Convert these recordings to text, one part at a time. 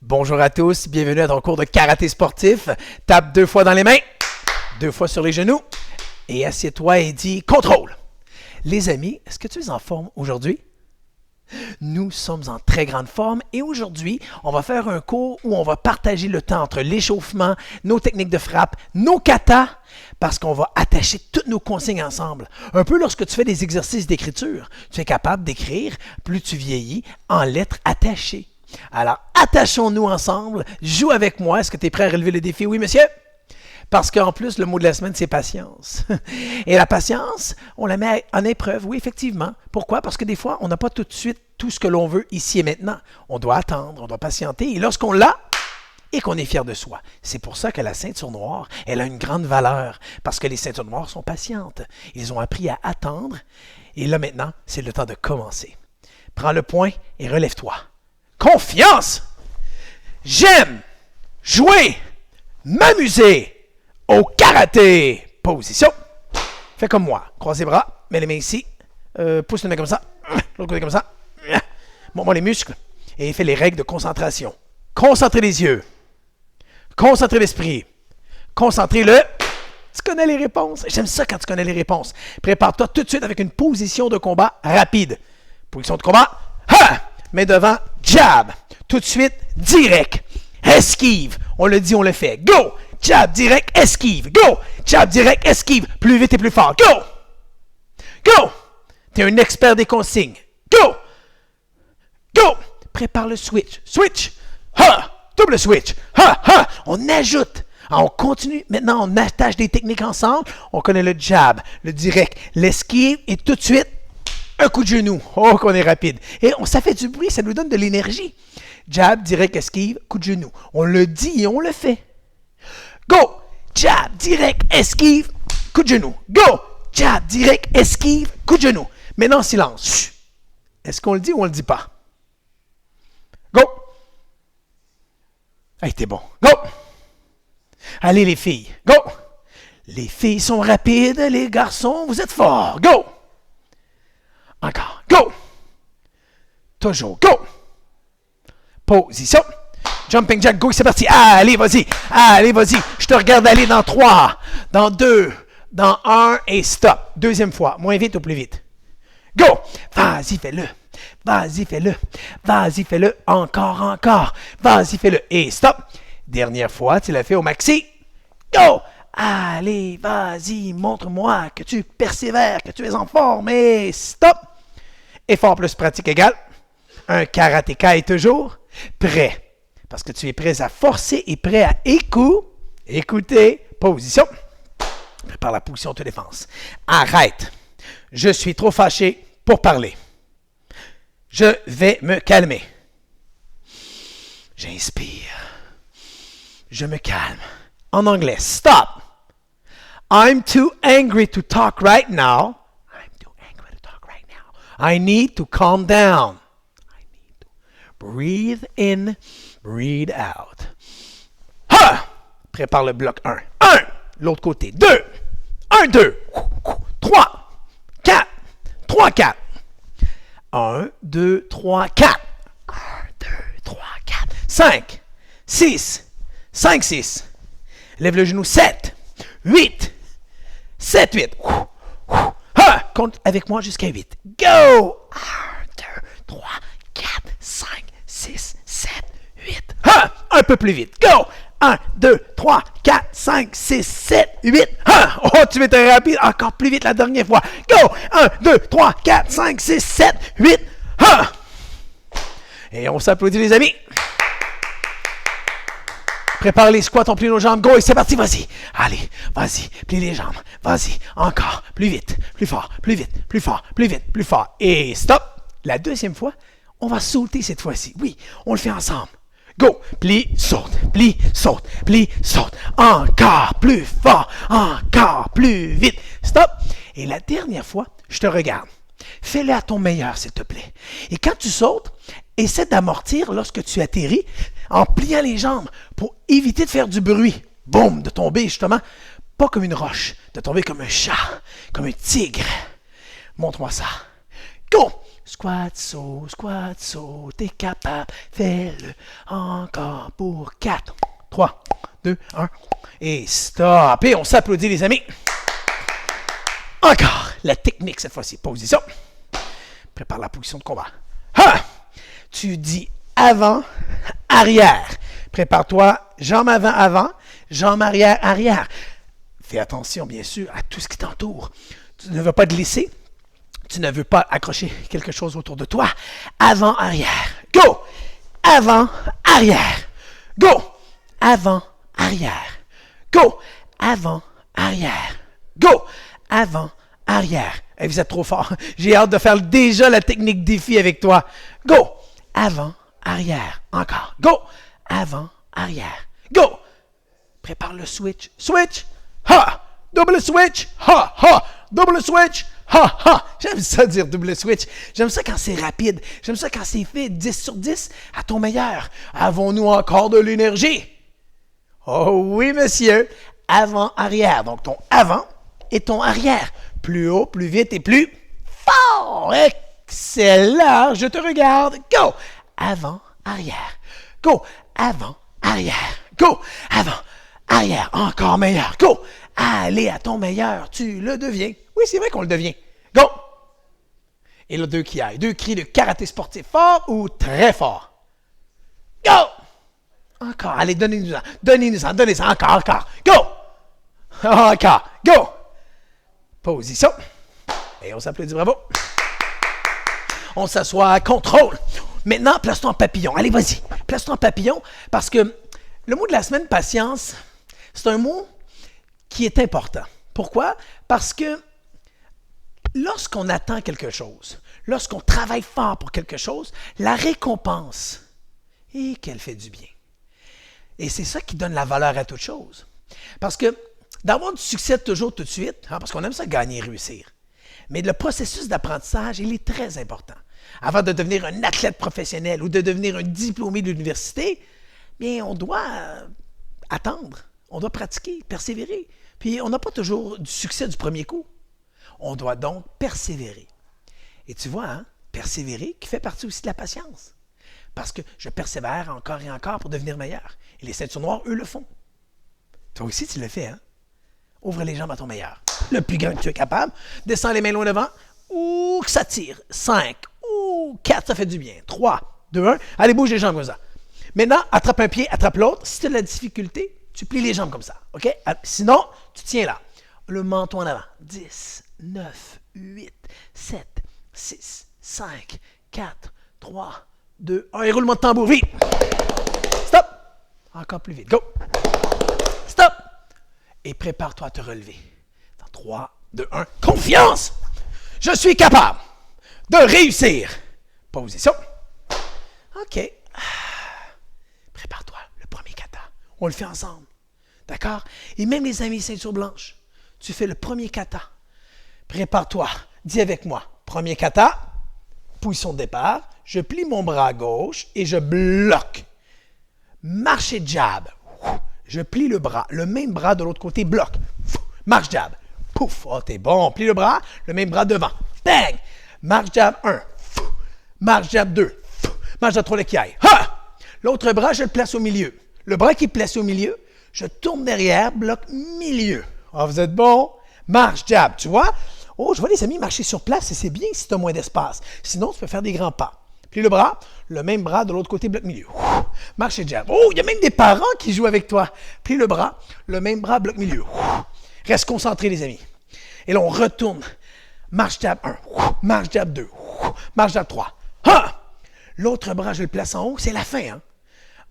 Bonjour à tous, bienvenue à ton cours de karaté sportif. Tape 2 fois dans les mains, 2 fois sur les genoux et assieds-toi et dis « Contrôle ». Les amis, est-ce que tu es en forme aujourd'hui? Nous sommes en très grande forme et aujourd'hui, on va faire un cours où on va partager le temps entre l'échauffement, nos techniques de frappe, nos katas, parce qu'on va attacher toutes nos consignes ensemble. Un peu lorsque tu fais des exercices d'écriture, tu es capable d'écrire, plus tu vieillis, en lettres attachées. Alors, attachons-nous ensemble, joue avec moi. Est-ce que tu es prêt à relever le défi? Oui, monsieur? Parce qu'en plus, le mot de la semaine, c'est patience. Et la patience, on la met en épreuve, oui, effectivement. Pourquoi? Parce que des fois, on n'a pas tout de suite tout ce que l'on veut ici et maintenant. On doit attendre, on doit patienter. Et lorsqu'on l'a, et qu'on est fier de soi. C'est pour ça que la ceinture noire, elle a une grande valeur. Parce que les ceintures noires sont patientes. Ils ont appris à attendre. Et là, maintenant, c'est le temps de commencer. Prends le point et relève-toi. Confiance! J'aime jouer, m'amuser au karaté. Position. Fais comme moi. Croise les bras, mets les mains ici. Pousse les mains comme ça. L'autre côté comme ça. Montre-moi les muscles. Et fais les règles de concentration. Concentrer les yeux. Concentrer l'esprit. Concentrer le... Tu connais les réponses. J'aime ça quand tu connais les réponses. Prépare-toi tout de suite avec une position de combat rapide. Position de combat. Ha! Mets devant, jab. Tout de suite, direct. Esquive. On le dit, on le fait. Go! Jab, direct, esquive. Go! Jab, direct, esquive. Plus vite et plus fort. Go! Go! T'es un expert des consignes. Go! Go! Prépare le switch. Switch! Ha! Double switch. Ha! Ha! On ajoute. On continue. Maintenant, on attache des techniques ensemble. On connaît le jab, le direct, l'esquive et tout de suite, un coup de genou. Oh, qu'on est rapide. Et ça fait du bruit, ça nous donne de l'énergie. Jab, direct, esquive, coup de genou. On le dit et on le fait. Go! Jab, direct, esquive, coup de genou. Go! Jab, direct, esquive, coup de genou. Maintenant, silence. Chut. Est-ce qu'on le dit ou on le dit pas? Go! Hey, t'es bon. Go! Allez, les filles. Go! Les filles sont rapides, les garçons, vous êtes forts. Go! Encore. Go! Toujours. Go! Position. Jumping jack, go, c'est parti. Allez, vas-y. Allez, vas-y. Je te regarde aller dans 3, dans 2, dans 1 et stop. Deuxième fois. Moins vite ou plus vite? Go! Vas-y, fais-le. Vas-y, fais-le. Vas-y, fais-le. Encore. Vas-y, fais-le. Et stop. Dernière fois, tu l'as fait au maxi. Go! Allez, vas-y, montre-moi que tu persévères, que tu es en forme. Et stop. Effort plus pratique égale. Un karatéka est toujours prêt. Parce que tu es prêt à forcer et prêt à écouter. Position. Prépare la position de défense. Arrête. Je suis trop fâché pour parler. Je vais me calmer. J'inspire. Je me calme. En anglais, stop. I'm too angry to talk right now. I need to calm down. I need to breathe in, breathe out. Ha! Prépare le bloc 1. 1. L'autre côté. 2. 1, 2. 3. 4. 3, 4. 1, 2, 3, 4. 1, 2, 3, 4. 5. 6. 5, 6. Lève le genou. 7. 8. 7, 8. Ha! Compte avec moi jusqu'à 8. Go! 1, 2, 3, 4, 5, 6, 7, 8. Ha! Un peu plus vite. Go! 1, 2, 3, 4, 5, 6, 7, 8. Ha! Oh, tu étais rapide. Encore plus vite la dernière fois. Go! 1, 2, 3, 4, 5, 6, 7, 8. Ha! Et on s'applaudit, les amis. Prépare les squats, on plie nos jambes. Go, et c'est parti, vas-y. Allez, vas-y, plie les jambes. Vas-y, encore, plus vite, plus fort, plus vite, plus fort, plus vite, plus fort. Et stop. La deuxième fois, on va sauter cette fois-ci. Oui, on le fait ensemble. Go, plie, saute, plie, saute, plie, saute. Encore plus fort, encore plus vite. Stop. Et la dernière fois, je te regarde. Fais-le à ton meilleur, s'il te plaît. Et quand tu sautes, essaie d'amortir lorsque tu atterris en pliant les jambes pour éviter de faire du bruit. Boum, de tomber justement, pas comme une roche, de tomber comme un chat, comme un tigre. Montre-moi ça. Go! squat, saut, t'es capable. Fais-le encore pour 4, 3, 2, 1. Et stop. Et on s'applaudit, les amis. Encore. La technique cette fois-ci. Position. Prépare la position de combat. Ha! Tu dis avant, arrière. Prépare-toi, jambe avant, avant, jambe arrière, arrière. Fais attention, bien sûr, à tout ce qui t'entoure. Tu ne veux pas glisser. Tu ne veux pas accrocher quelque chose autour de toi. Avant, arrière. Go! Avant, arrière. Go! Avant, arrière. Go! Avant, arrière. Go! Avant, arrière. Hey, vous êtes trop fort. J'ai hâte de faire déjà la technique défi avec toi. Go! Avant, arrière. Encore. Go! Avant, arrière. Go! Prépare le switch. Switch! Ha! Double switch! Ha! Ha! Double switch! Ha! Ha! J'aime ça dire double switch. J'aime ça quand c'est rapide. J'aime ça quand c'est fait 10 sur 10 à ton meilleur. Avons-nous encore de l'énergie? Oh oui, monsieur! Avant, arrière. Donc, ton avant et ton arrière. Plus haut, plus vite et plus fort. Excellent. Je te regarde. Go! Avant, arrière. Go! Avant, arrière. Go! Avant, arrière. Encore meilleur. Go! Allez à ton meilleur. Tu le deviens. Oui, c'est vrai qu'on le devient. Go! Et là, 2 qui aillent. 2 cris de karaté sportif fort ou très fort. Go! Encore. Allez, donnez-nous-en. Donnez-nous-en. Donnez-en. Encore, encore. Go! Encore. Go! Position. Et on s'applaudit, bravo. On s'assoit, contrôle. Maintenant, place-toi en papillon. Allez, vas-y. Place-toi en papillon parce que le mot de la semaine, patience, c'est un mot qui est important. Pourquoi? Parce que lorsqu'on attend quelque chose, lorsqu'on travaille fort pour quelque chose, la récompense, et qu'elle fait du bien. Et c'est ça qui donne la valeur à toute chose. Parce que d'avoir du succès toujours tout de suite, parce qu'on aime ça gagner et réussir, mais le processus d'apprentissage, il est très important. Avant de devenir un athlète professionnel ou de devenir un diplômé de l'université, bien, on doit attendre, on doit pratiquer, persévérer. Puis, on n'a pas toujours du succès du premier coup. On doit donc persévérer. Et tu vois, persévérer qui fait partie aussi de la patience. Parce que je persévère encore et encore pour devenir meilleur. Et les ceintures noires, eux, le font. Toi aussi, tu le fais, hein? Ouvre les jambes à ton meilleur. Le plus grand que tu es capable. Descends les mains loin devant. Ouh, que ça tire. 5. Ouh, 4, ça fait du bien. 3, 2, 1. Allez, bouge les jambes comme ça. Maintenant, attrape un pied, attrape l'autre. Si tu as de la difficulté, tu plies les jambes comme ça. OK? Sinon, tu tiens là. Le menton en avant. 10, 9, 8, 7, 6, 5, 4, 3, 2, 1. Et roulement de tambour. Vite. Stop. Encore plus vite. Go. Stop. Et prépare-toi à te relever. Dans 3, 2, 1. Confiance! Je suis capable de réussir. Position. OK. Prépare-toi. Le premier kata. On le fait ensemble. D'accord? Et même les amis ceinture blanche, tu fais le premier kata. Prépare-toi. Dis avec moi. Premier kata. Position de départ. Je plie mon bras gauche et je bloque. Marche et jab. Je plie le bras, le même bras de l'autre côté, bloque. Marche jab. Pouf, oh t'es bon. Plie le bras, le même bras devant. Bang! Marche jab 1. Marche jab 2. Marche jab 3 le qui aille. Ha! L'autre bras, je le place au milieu. Le bras qui est placé au milieu, je tourne derrière, bloque milieu. Oh, vous êtes bon? Marche jab, tu vois? Oh, je vois les amis marcher sur place et c'est bien si tu as moins d'espace. Sinon, tu peux faire des grands pas. Plie le bras, le même bras de l'autre côté, bloc milieu. Marche et jab. Oh, il y a même des parents qui jouent avec toi. Plie le bras, le même bras, bloc milieu. Reste concentré, les amis. Et là, on retourne. Marche jab 1, marche jab 2, marche jab 3. Ha! L'autre bras, je le place en haut, c'est la fin. Hein?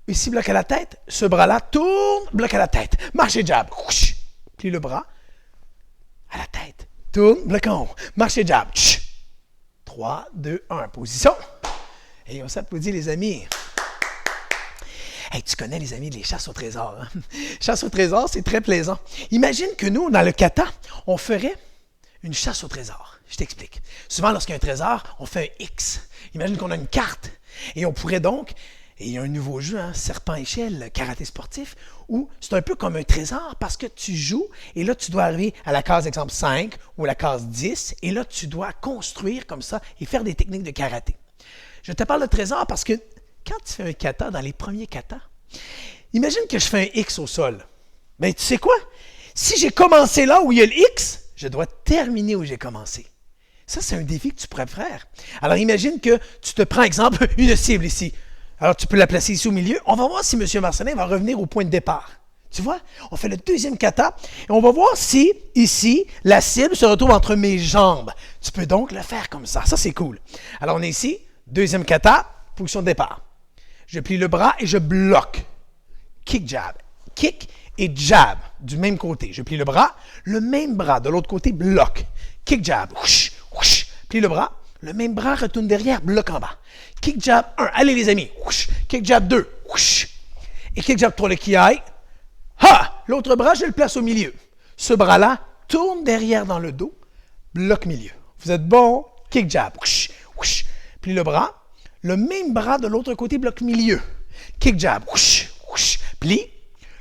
Ici, bloc à la tête. Ce bras-là tourne, bloc à la tête. Marche et jab. Plie le bras à la tête. Tourne, bloc en haut. Marche et jab. 3, 2, 1. Position. Et on s'applaudit, les amis. Hey, tu connais, les amis, les chasses au trésor. Hein? Chasse au trésor, c'est très plaisant. Imagine que nous, dans le kata, on ferait une chasse au trésor. Je t'explique. Souvent, lorsqu'il y a un trésor, on fait un X. Imagine qu'on a une carte. Et on pourrait donc Et il y a un nouveau jeu, hein, Serpent Échelle, karaté sportif, où c'est un peu comme un trésor parce que tu joues et là, tu dois arriver à la case, exemple, 5 ou la case 10 et là, tu dois construire comme ça et faire des techniques de karaté. Je te parle de trésor parce que quand tu fais un kata, dans les premiers katas, imagine que je fais un X au sol. Bien, tu sais quoi? Si j'ai commencé là où il y a le X, je dois terminer où j'ai commencé. Ça, c'est un défi que tu pourrais faire. Alors, imagine que tu te prends, exemple, une cible ici. Alors, tu peux la placer ici au milieu. On va voir si M. Marcelin va revenir au point de départ. Tu vois? On fait le deuxième kata et on va voir si, ici, la cible se retrouve entre mes jambes. Tu peux donc le faire comme ça. Ça, c'est cool. Alors, on est ici. Deuxième kata, position de départ. Je plie le bras et je bloque. Kick, jab. Kick et jab du même côté. Je plie le même bras de l'autre côté, bloque. Kick, jab. Whoosh, whoosh. Plie le même bras retourne derrière, bloque en bas. Kick, jab 1. Allez les amis. Whoosh. Kick, jab 2. Whoosh. Et kick, jab 3, le kiai. Ha! L'autre bras, je le place au milieu. Ce bras-là tourne derrière dans le dos, bloque milieu. Vous êtes bon? Kick, jab. Whoosh, whoosh. Plie le bras. Le même bras de l'autre côté, bloque milieu. Kick, jab. Whoosh, whoosh. Plie.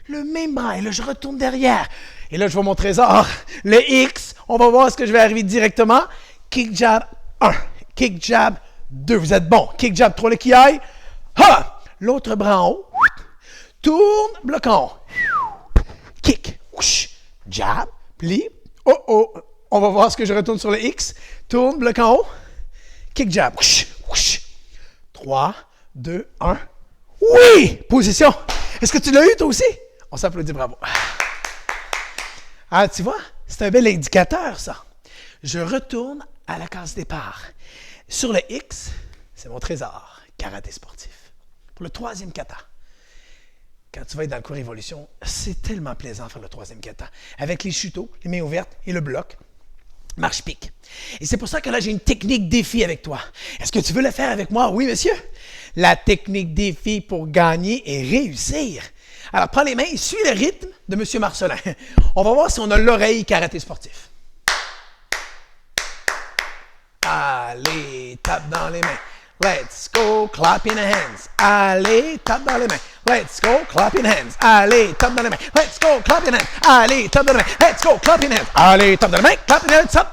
Le même bras. Et là, je retourne derrière. Et là, je vois mon trésor. Le X. On va voir ce que je vais arriver directement. Kick, jab 1. Kick, jab 2. Vous êtes bon. Kick, jab 3, le kiai. Ha! L'autre bras en haut. Tourne, bloque en haut. Kick. Whoosh. Jab. Plie. Oh, oh. On va voir ce que je retourne sur le X. Tourne, bloque en haut. Kick, jab. Whoosh. Whoosh. 3, 2, 1. Oui! Position. Est-ce que tu l'as eu, toi aussi? On s'applaudit, bravo. Ah, tu vois, c'est un bel indicateur, ça. Je retourne à la case départ. Sur le X, c'est mon trésor, karaté sportif. Pour le troisième kata. Quand tu vas être dans le cours Évolution, c'est tellement plaisant de faire le troisième kata. Avec les chuteaux, les mains ouvertes et le bloc. Marche-pique. Et c'est pour ça que là, j'ai une technique défi avec toi. Est-ce que tu veux le faire avec moi? Oui, monsieur. La technique défi pour gagner et réussir. Alors, prends les mains et suis le rythme de M. Marcelin. On va voir si on a l'oreille karaté sportif. Allez, tape dans les mains. Let's go, clapping hands. Allez, tape dans les mains. Let's go, clapping hands. Allez, tape dans les mains. Let's go, clapping hands. Allez, tape dans les mains. Let's go, clapping hands. Allez, tape dans les mains. Clapping hands, hop.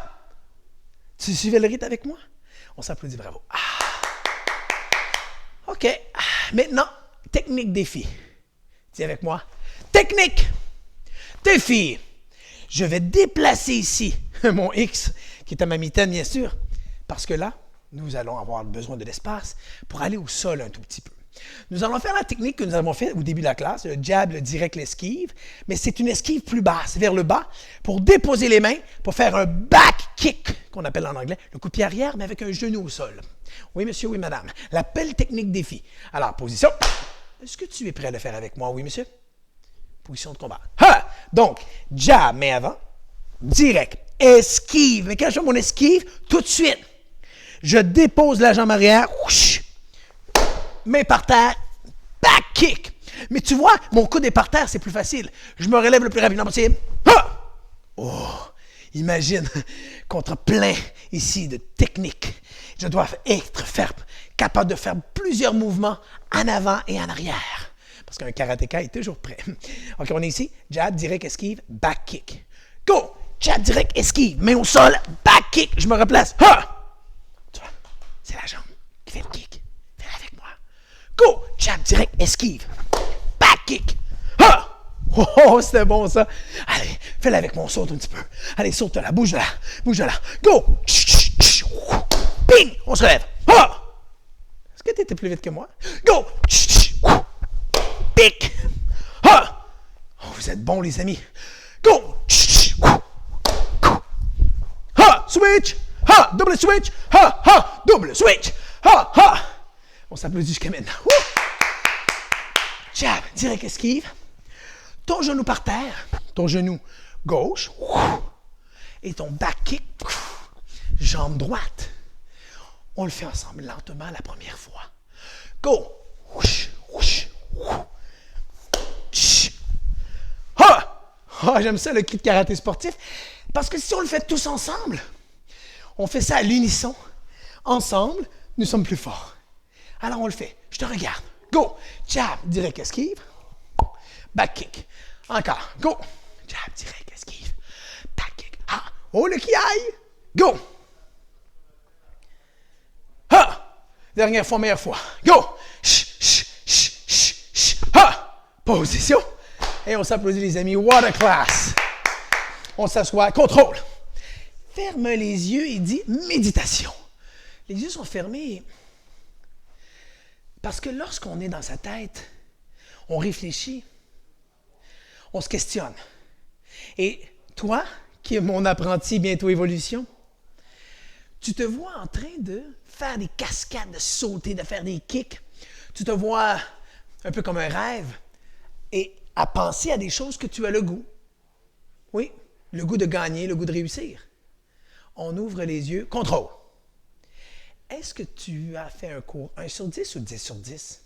Tu suivais le rythme avec moi? On s'applaudit, bravo. OK. Maintenant, technique défi. Dis avec moi. Technique défi. Je vais déplacer ici mon X, qui est à ma mitaine, bien sûr, parce que là, nous allons avoir besoin de l'espace pour aller au sol un tout petit peu. Nous allons faire la technique que nous avons faite au début de la classe, le jab, le direct, l'esquive, mais c'est une esquive plus basse, vers le bas, pour déposer les mains, pour faire un back kick, qu'on appelle en anglais, le coup de pied arrière, mais avec un genou au sol. Oui, monsieur, oui, madame. La belle technique défi. Alors, position. Est-ce que tu es prêt à le faire avec moi? Oui, monsieur? Position de combat. Ha! Donc, jab, main avant, direct, esquive. Mais quand je fais mon esquive, tout de suite, je dépose la jambe arrière, whoosh, main par terre, back kick. Mais tu vois, mon coude est par terre, c'est plus facile. Je me relève le plus rapidement possible. Ha! Oh! Imagine, contre plein ici de techniques, je dois être capable de faire plusieurs mouvements en avant et en arrière. Parce qu'un karatéka est toujours prêt. OK, on est ici. Jab, direct, esquive, back kick. Go! Jab, direct, esquive, main au sol, back kick. Je me replace. Ha! Tu vois, c'est la jambe qui fait le kick. Fais-le avec moi. Go! Jab, direct, esquive, back kick. Ha! Oh, oh, c'était bon ça. Allez, fais-le avec moi, on saute un petit peu. Allez, saute là, bouge là, bouge là. Go! Ping! On se relève. Ha! Est-ce que tu étais plus vite que moi? Go! Pic! Ha! Oh, vous êtes bons, les amis. Go! Ha! Switch! Ha! Double switch! Ha! Ha! Double switch! Ha! Ha! On s'applaudit jusqu'à maintenant. Jab, direct esquive. Ton genou par terre, ton genou gauche, et ton back kick, jambe droite. On le fait ensemble lentement la première fois. Go! Ha! Ah, j'aime ça le kit karaté sportif, parce que si on le fait tous ensemble, on fait ça à l'unisson. Ensemble, nous sommes plus forts. Alors on le fait. Je te regarde. Go. Jab, direct, esquive. Back kick. Encore. Go. Jab, direct, esquive. Back kick. Ha. Oh, le qui aille. Go. Ha. Dernière fois, meilleure fois. Go. Ha. Position. Et on s'applaudit, les amis. What a class. On s'assoit. Contrôle. Ferme les yeux et dit méditation. Les yeux sont fermés parce que lorsqu'on est dans sa tête, on réfléchit, on se questionne. Et toi, qui es mon apprenti bientôt évolution, tu te vois en train de faire des cascades, de sauter, de faire des kicks. Tu te vois un peu comme un rêve et à penser à des choses que tu as le goût. Oui, le goût de gagner, le goût de réussir. On ouvre les yeux, contrôle. Est-ce que tu as fait un cours 1 sur 10 ou 10 sur 10?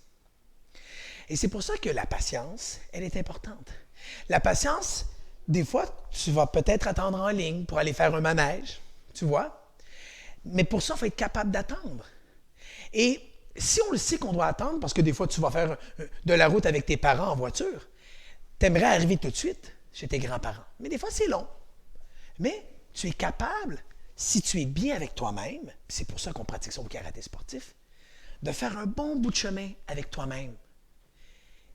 Et c'est pour ça que la patience, elle est importante. La patience, des fois, tu vas peut-être attendre en ligne pour aller faire un manège, tu vois. Mais pour ça, il faut être capable d'attendre. Et si on le sait qu'on doit attendre, parce que des fois, tu vas faire de la route avec tes parents en voiture, tu aimerais arriver tout de suite chez tes grands-parents. Mais des fois, c'est long. Mais tu es capable, si tu es bien avec toi-même, c'est pour ça qu'on pratique son karaté sportif, de faire un bon bout de chemin avec toi-même.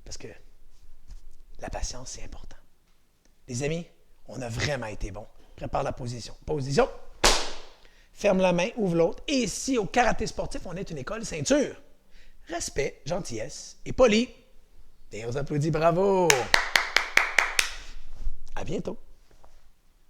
Parce que la patience, c'est important. Les amis, on a vraiment été bons. Prépare la position. Position. Ferme la main, ouvre l'autre. Et ici, au karaté sportif, on est une école ceinture. Respect, gentillesse et poli. Et on s'applaudit, bravo. À bientôt.